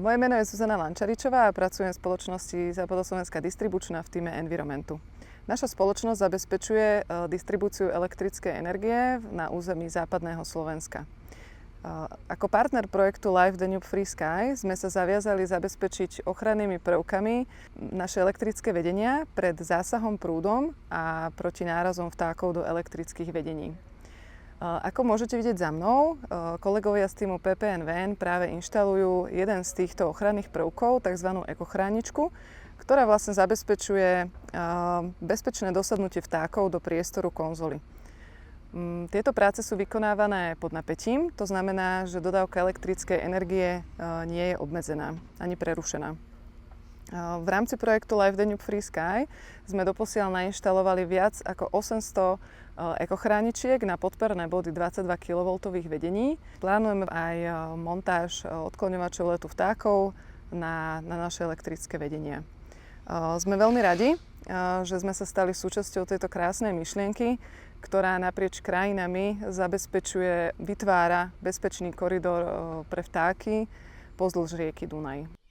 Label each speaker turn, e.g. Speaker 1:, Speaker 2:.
Speaker 1: Moje meno je Zuzana Lančaričová a pracujem v spoločnosti Západoslovenská distribučná v týme Environmentu. Naša spoločnosť zabezpečuje distribúciu elektrickej energie na území západného Slovenska. Ako partner projektu Live Danube Free Sky sme sa zaviazali zabezpečiť ochrannými prvkami naše elektrické vedenia pred zásahom prúdom a proti nárazom vtákov do elektrických vedení. Ako môžete vidieť za mnou, kolegovia z týmu PPNVN práve inštalujú jeden z týchto ochranných prvkov, tzv. Ekochráničku, ktorá vlastne zabezpečuje bezpečné dosadnutie vtákov do priestoru konzoly. Tieto práce sú vykonávané pod napätím, to znamená, že dodávka elektrickej energie nie je obmedzená ani prerušená. V rámci projektu Live Danube Free Sky sme doposiaľ nainštalovali viac ako 800 ekochráničiek na podporné body 22 kV vedení. Plánujeme aj montáž odkloňovačov letu vtákov na naše elektrické vedenia. Sme veľmi radi, že sme sa stali súčasťou tejto krásnej myšlienky, ktorá naprieč krajinami vytvára bezpečný koridor pre vtáky pozdĺž rieky Dunaj.